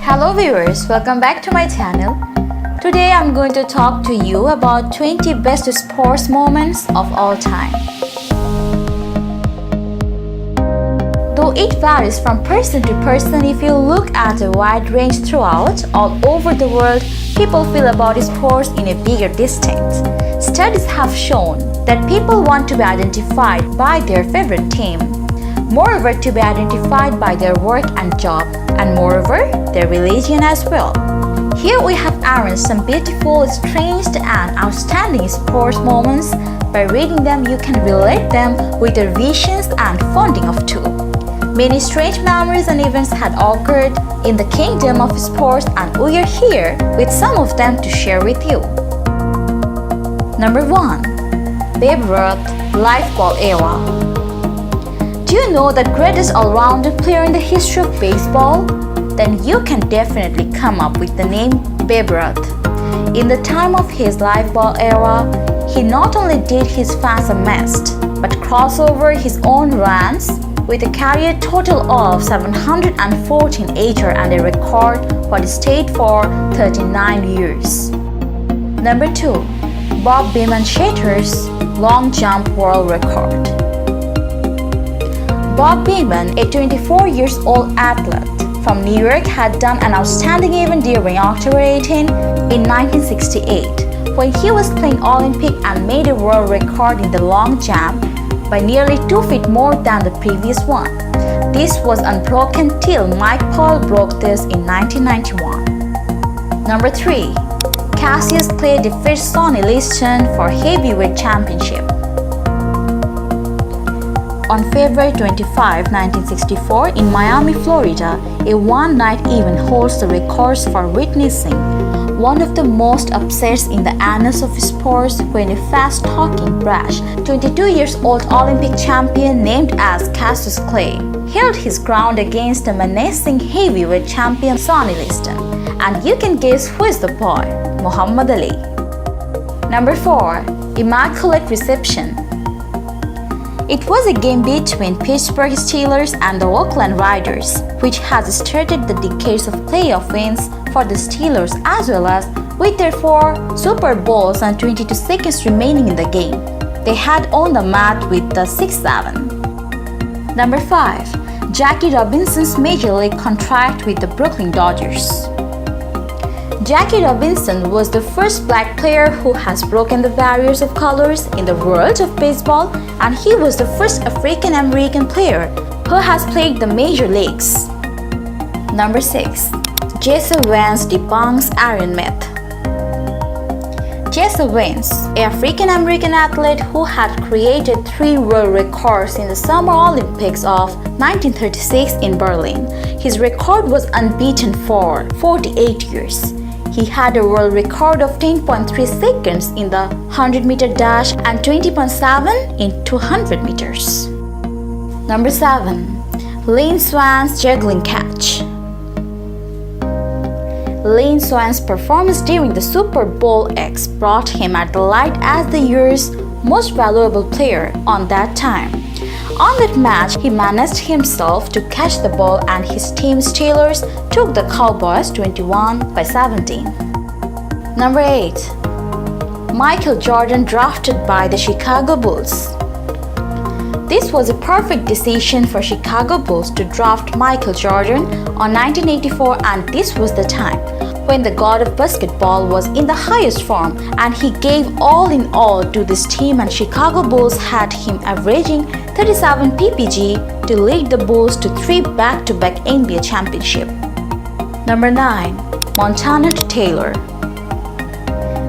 Hello viewers, welcome back to my channel. Today I'm going to talk to you about 20 best sports moments of all time. Though it varies from person to person, if you look at a wide range throughout, all over the world, people feel about sports in a bigger distinct. Studies have shown that people want to be identified by their favorite team. Moreover, to be identified by their work and job, and moreover, their religion as well. Here we have arranged some beautiful, strange and outstanding sports moments. By reading them, you can relate them with their visions and founding of two. Many strange memories and events had occurred in the kingdom of sports, and we are here with some of them to share with you. Number 1. Babe Ruth Live Ball Era. Do you know the greatest all-rounder player in the history of baseball? Then you can definitely come up with the name Babe Ruth. In the time of his live ball era, he not only did his fans a mess, but crossed over his own runs with a career total of 714 acres and a record for the state for 39 years. Number 2. Bob Beamon Shatters Long Jump World Record. Bob Beamon, a 24-year-old athlete from New York, had done an outstanding event during October 18 in 1968 when he was playing Olympic and made a world record in the long jump by nearly 2 feet more than the previous one. This was unbroken till Mike Paul broke this in 1991. Number 3. Cassius Clay defeats Sonny Liston for heavyweight championship. On February 25, 1964, in Miami, Florida, a one-night event holds the records for witnessing one of the most upsets in the annals of sports when a fast-talking, brash, 22-year-old Olympic champion named as Cassius Clay held his ground against the menacing heavyweight champion Sonny Liston. And you can guess who is the boy, Muhammad Ali. Number 4. Immaculate Reception. It was a game between Pittsburgh Steelers and the Oakland Raiders, which has started the decades of playoff wins for the Steelers, as well as with their 4 Super Bowls and 22 seconds remaining in the game. They had won the match with the 6-7. Number 5. Jackie Robinson's Major League contract with the Brooklyn Dodgers. Jackie Robinson was the first black player who has broken the barriers of colors in the world of baseball, and he was the first African American player who has played the major leagues. Number 6. Jesse Owens debunks Iron Myth. Jesse Owens, an African American athlete who had created 3 world records in the Summer Olympics of 1936 in Berlin. His record was unbeaten for 48 years. He had a world record of 10.3 seconds in the 100-meter dash and 20.7 in 200 meters. Number 7. Lynn Swan's juggling catch. Lynn Swan's performance during the Super Bowl X brought him at the light as the year's most valuable player on that time. On that match, he managed himself to catch the ball, and his team Steelers took the Cowboys 21-17. Number 8. Michael Jordan drafted by the Chicago Bulls. This was a perfect decision for Chicago Bulls to draft Michael Jordan on 1984, and this was the time when the god of basketball was in the highest form, and he gave all in all to this team, and Chicago Bulls had him averaging 37 ppg to lead the Bulls to 3 back-to-back NBA championship. Number 9. Montana to Taylor.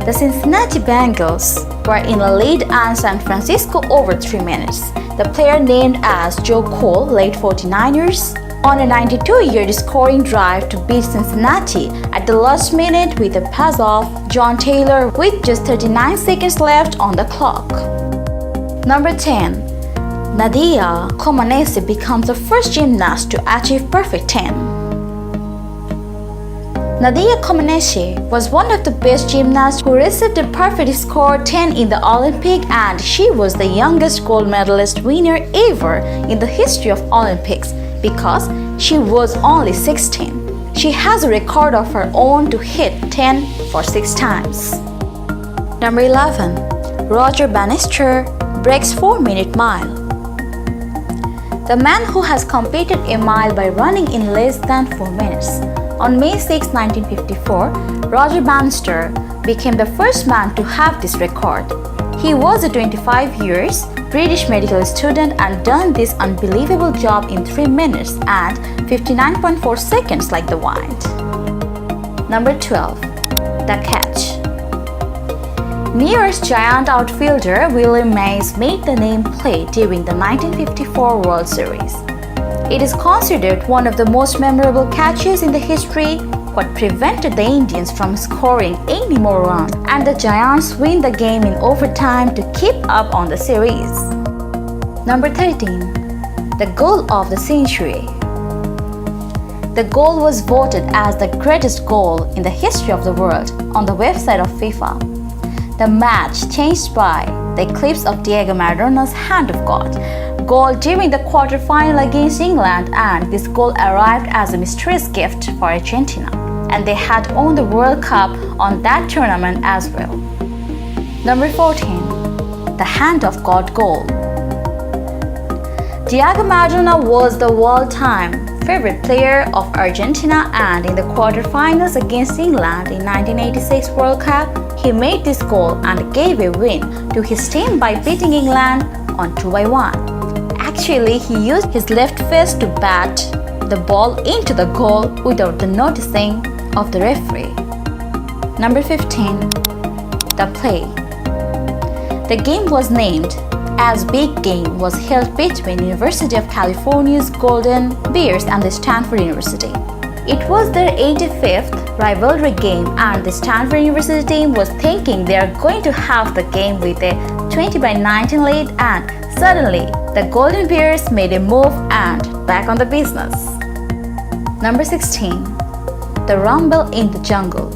The Cincinnati Bengals were in a lead and San Francisco over 3 minutes. The player named as Joe Cole led 49ers on a 92-yard scoring drive to beat Cincinnati at the last minute with a pass off John Taylor with just 39 seconds left on the clock. Number 10. Nadia Comaneci becomes the first gymnast to achieve perfect 10. Nadia Comaneci was one of the best gymnasts who received a perfect score 10 in the Olympic, and she was the youngest gold medalist winner ever in the history of Olympics because she was only 16. She has a record of her own to hit 10 for 6 times. Number 11. Roger Bannister breaks 4-minute mile. The man who has completed a mile by running in less than 4 minutes. On May 6, 1954, Roger Bannister became the first man to have this record. He was a 25 years British medical student and done this unbelievable job in 3 minutes and 59.4 seconds like the wind. Number 12. The catch. New York's giant outfielder Willie Mays made the nameplate during the 1954 World Series. It is considered one of the most memorable catches in the history, what prevented the Indians from scoring any more runs, and the Giants win the game in overtime to keep up on the series. Number 13. The goal of the century. The goal was voted as the greatest goal in the history of the world on the website of FIFA. The match changed by the eclipse of Diego Maradona's hand of God goal during the quarter-final against England, and this goal arrived as a mysterious gift for Argentina, and they had won the World Cup on that tournament as well. Number 14. The hand of God goal. Diego Maradona was the all-time favorite player of Argentina, and in the quarterfinals against England in 1986 World Cup, he made this goal and gave a win to his team by beating England on 2-1. Actually, he used his left fist to bat the ball into the goal without the noticing of the referee. Number 15. The play. The game was named as Big Game was held between University of California's Golden Bears and the Stanford University. It was their 85th rivalry game, and the Stanford University team was thinking they are going to have the game with a 20-19 lead, and suddenly the Golden Bears made a move and back on the business. Number 16. The Rumble in the Jungle.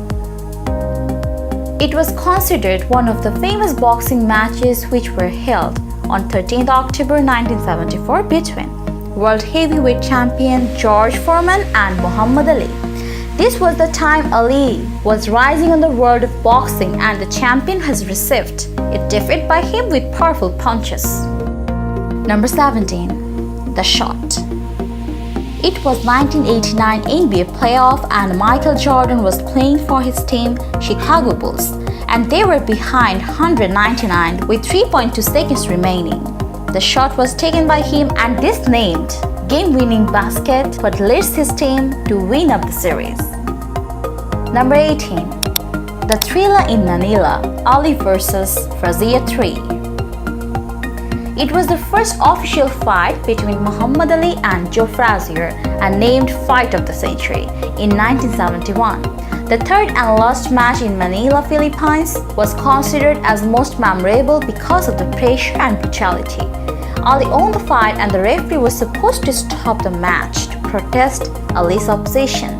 It was considered one of the famous boxing matches which were held on 13th October 1974 between World Heavyweight Champion George Foreman and Muhammad Ali. This was the time Ali was rising on the world of boxing, and the champion has received a defeat by him with powerful punches. Number 17. The Shot. It was 1989 NBA playoff, and Michael Jordan was playing for his team Chicago Bulls, and they were behind 199 with 3.2 seconds remaining. The shot was taken by him, and this named game-winning basket what leads his team to win up the series. Number 18. The Thriller in Manila, Ali vs. Frazia 3. It was the first official fight between Muhammad Ali and Joe Frazier, and named Fight of the Century in 1971. The third and last match in Manila, Philippines was considered as most memorable because of the pressure and brutality. Ali owned the fight, and the referee was supposed to stop the match to protest Ali's opposition.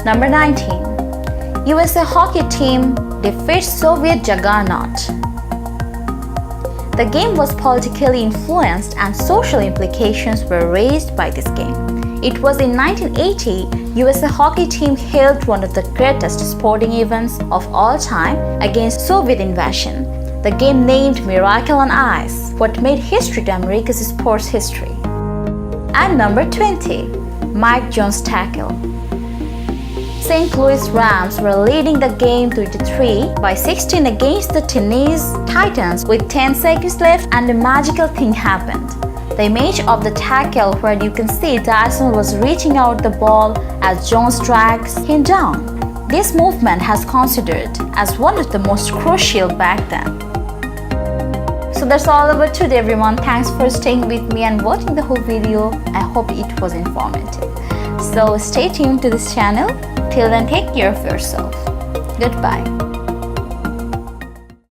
Number 19. USA hockey team defeats Soviet juggernaut. The game was politically influenced, and social implications were raised by this game. It was in 1980, USA hockey team held one of the greatest sporting events of all time against Soviet invasion. The game named Miracle on Ice, what made history to America's sports history. And number 20, Mike Jones tackle. St. Louis Rams were leading the game 23-16 against the Tennessee Titans with 10 seconds left, and a magical thing happened. The image of the tackle where you can see Dyson was reaching out the ball as Jones drags him down. This movement has considered as one of the most crucial back then. So that's all about today, everyone. Thanks for staying with me and watching the whole video. I hope it was informative. So stay tuned to this channel. Till then, take care of yourself. Goodbye.